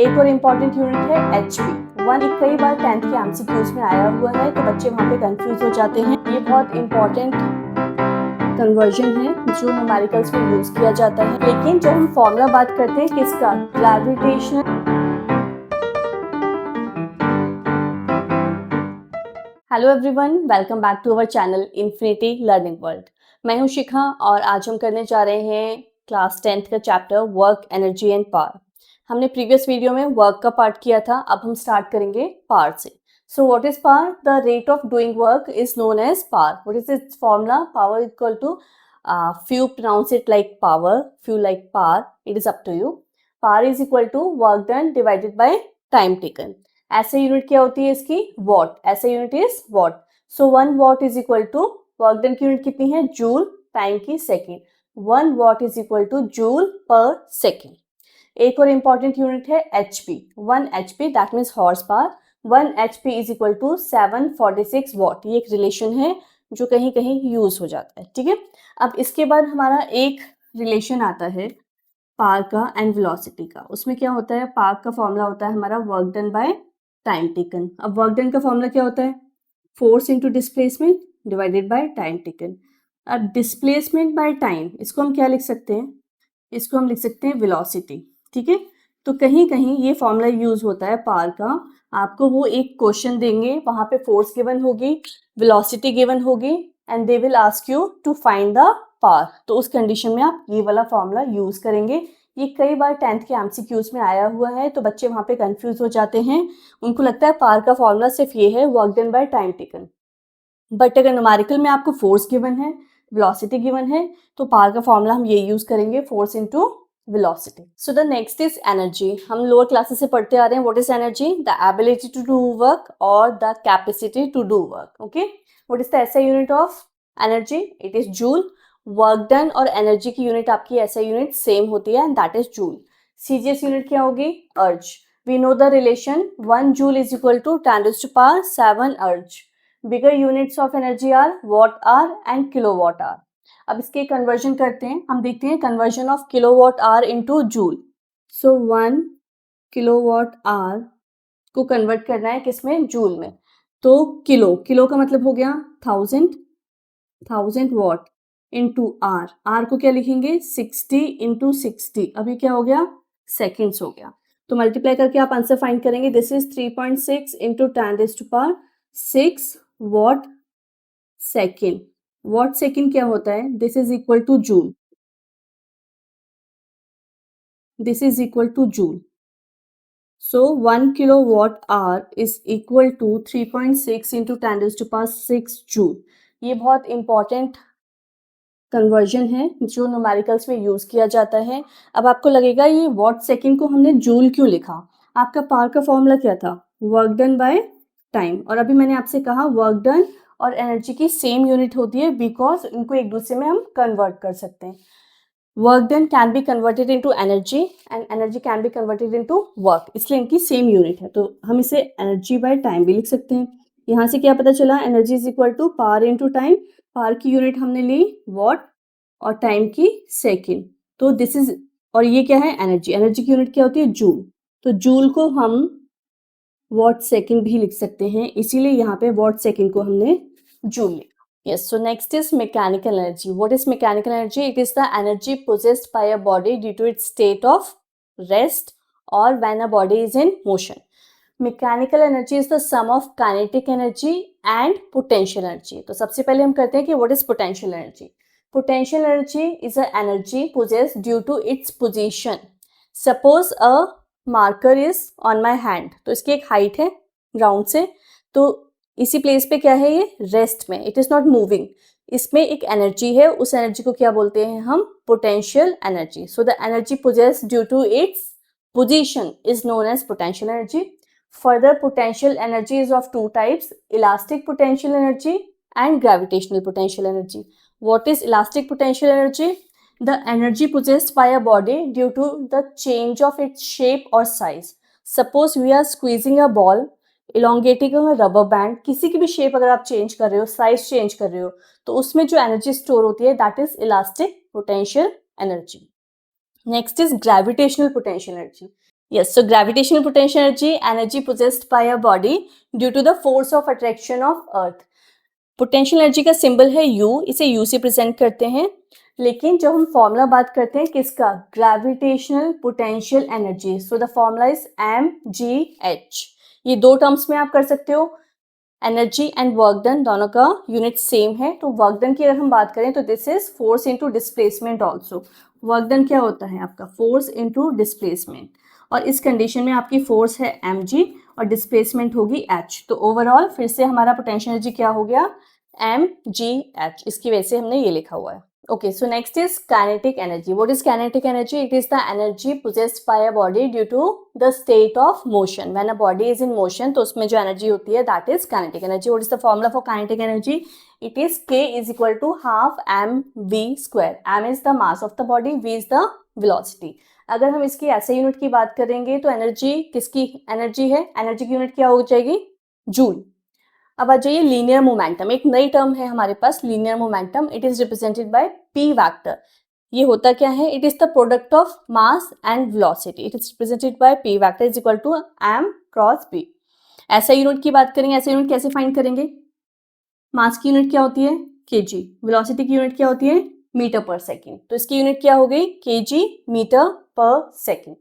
एक और important unit है HP। वन कई बार 10th के एमसीक्यूज में आया हुआ है तो बच्चे वहाँ पे कंफ्यूज हो जाते हैं। ये बहुत इम्पॉर्टेंट कन्वर्जन है जो न्यूमेरिकल्स में यूज किया जाता है। लेकिन जब हम फॉर्मूला बात करते हैं किसका, gravitational. Hello everyone, welcome back to our channel Infinity Learning World. मैं हूं शिखा और आज हम करने जा रहे हैं क्लास 10th का chapter work, energy and power. हमने प्रीवियस वीडियो में वर्क का पार्ट किया था, अब हम स्टार्ट करेंगे पावर से। So what is power? The rate of doing work is known as power. What is its formula? Power equal to few pronounce it like power, few like power, it is up to you. Power is equal to work done divided by time taken. SI unit क्या होती है इसकी? Watt. SI unit is watt. So 1 watt is equal to, work done की unit कितनी है? Joule. Time की second. 1 watt is equal to joule per second. एक और इम्पॉर्टेंट यूनिट है HP। 1 HP that means horsepower. 1 HP is equal to 746 watt. ये एक relation है जो कहीं कहीं यूज हो जाता है, ठीक है। अब इसके बाद हमारा एक रिलेशन आता है पावर का एंड वेलोसिटी का। उसमें क्या होता है, पावर का फॉर्मूला होता है हमारा work done by time taken. अब वर्क डन का फॉर्मूला क्या होता है? Force into displacement divided by time taken. अब डिस्प्लेसमेंट बाय टाइम, इसको हम क्या लिख सकते हैं? इसको हम लिख सकते हैं वेलोसिटी, ठीक है। तो कहीं कहीं ये फॉर्मूला यूज होता है पावर का। आपको वो एक क्वेश्चन देंगे, वहां पे फोर्स गिवन होगी, वेलोसिटी गिवन होगी and they will ask you to find the power. तो उस कंडीशन में आप ये वाला फॉर्मूला यूज करेंगे। ये कई बार 10th के एमसीक्यूज में आया हुआ है तो बच्चे वहां पे कंफ्यूज हो जाते हैं। उनको लगता है पावर का फॉर्मूला सिर्फ ये है, work done by time taken. But अगर न्यूमेरिकल में आपको फोर्स गिवन है, वेलोसिटी गिवन है, तो पावर का फॉर्मूला हम ये यूज करेंगे, force into velocity. So the next is energy. हम लोअर क्लासेस से पढ़ते आ रहे हैं। What is energy? The ability to do work और the capacity to do work. Okay, what is the SI unit of energy? It is joule. Work done और energy की unit आपकी एसआई यूनिट सेम होती है and that is joule. CGS unit क्या होगी? Erg. We know the relation 1 joule is equal to 10⁻⁷ erg. Bigger units of energy are watt hour and kilowatt hour. अब इसके conversion करते हैं, हम देखते हैं conversion of kilowatt hour into joule. So 1 kilowatt hour को कन्वर्ट करना है किसमें? जूल में। तो किलो, किलो का मतलब हो गया 1000 वॉट इनटू आर। आर को क्या लिखेंगे? 60 इंटू 60। अभी क्या हो गया? सेकेंड्स हो गया। तो मल्टीप्लाई करके आप आंसर फाइंड करेंगे। This is 3.6 into 10⁻⁶ watt second. Watt second क्या होता है? This is equal to joule. This is equal to joule. So 1 kilowatt hour is equal to 3.6 into 10⁻⁶ joule. ये बहुत इंपॉर्टेंट कन्वर्जन है जो न्यूमेरिकल्स में यूज किया जाता है। अब आपको लगेगा ये वॉट सेकेंड को हमने जूल क्यों लिखा? आपका पावर का फॉर्मूला क्या था? Work done by time. और अभी मैंने आपसे कहा वर्क डन और एनर्जी की सेम यूनिट होती है बिकॉज इनको एक दूसरे में हम कन्वर्ट कर सकते हैं। Work done can be converted into energy and energy can be converted into work, इसलिए इनकी सेम यूनिट है। तो हम इसे एनर्जी बाय टाइम भी लिख सकते हैं। यहाँ से क्या पता चला? Energy is equal to power into time. Power की यूनिट हमने ली वॉट और टाइम की सेकेंड। तो दिस इज, और ये क्या है? एनर्जी। एनर्जी की यूनिट क्या होती है? जूल। तो जूल को हम वॉट सेकेंड भी लिख सकते हैं, इसीलिए यहाँ पे वॉट सेकेंड को हमने जूल लिखा। Yes, so next is mechanical energy. What is mechanical energy? It is the energy possessed by a body due to its state of rest or when a body is in motion. Mechanical energy is the sum of kinetic energy and potential energy. तो सबसे पहले हम करते हैं कि what is potential energy? Potential energy is a energy possessed due to its position. Suppose a marker is on my hand. तो इसकी एक height है ग्राउंड से, तो इसी प्लेस पे क्या है? ये रेस्ट में, इट इज नॉट मूविंग। इसमें एक एनर्जी है, उस एनर्जी को क्या बोलते हैं हम? Potential energy. So the energy possessed due to its position is known as potential energy. Further potential energy is of two types, elastic potential energy and gravitational potential energy. What is elastic potential energy? The energy possessed by a body due to the change of its shape और size. Suppose we are squeezing a ball, elongating rubber band, किसी की भी shape अगर आप change कर रहे हो, size change कर रहे हो, तो उसमें जो एनर्जी स्टोर होती है that is elastic potential energy. Next is gravitational potential energy. Yes, so gravitational potential energy possessed by a body due to the force of attraction of earth. Potential energy का symbol है U, इसे U से present करते हैं। लेकिन जब हम formula बात करते हैं किसका, gravitational potential energy, so the formula is mgh। ये दो टर्म्स में आप कर सकते हो, एनर्जी एंड वर्क डन दोनों का यूनिट सेम है। तो वर्क डन की अगर हम बात करें तो this is force into displacement also. Work done क्या होता है आपका, फोर्स इनटू डिस्प्लेसमेंट, और इस कंडीशन में आपकी फोर्स है mg और डिस्प्लेसमेंट होगी h। तो ओवरऑल फिर से हमारा पोटेंशियल एनर्जी क्या हो गया, mgh। इसकी वजह से हमने ये लिखा हुआ है। Okay, so next is kinetic energy. What is kinetic energy? It is the energy possessed by a body due to the state of motion. When a body is in motion, तो उसमें जो energy होती है, that is kinetic energy. What is the formula for kinetic energy? It is K is equal to half mv square. M is the mass of the body, v is the velocity. अगर हम इसकी ऐसे unit की बात करेंगे तो energy किसकी energy है, एनर्जी की यूनिट क्या हो जाएगी, जूल। अब आ जाइए लीनियर मोमेंटम, एक नई टर्म है हमारे पास linear momentum. It is represented by P vector. ये होता क्या है, it is the product of mass and velocity. It is represented by P vector is equal to M cross B. ऐसा यूनिट की बात करेंगे, ऐसा यूनिट कैसे फाइंड करेंगे, मास की यूनिट क्या होती है केजी, वेलोसिटी की यूनिट क्या होती है मीटर पर सेकेंड। तो इसकी यूनिट क्या हो गई, केजी मीटर पर सेकेंड।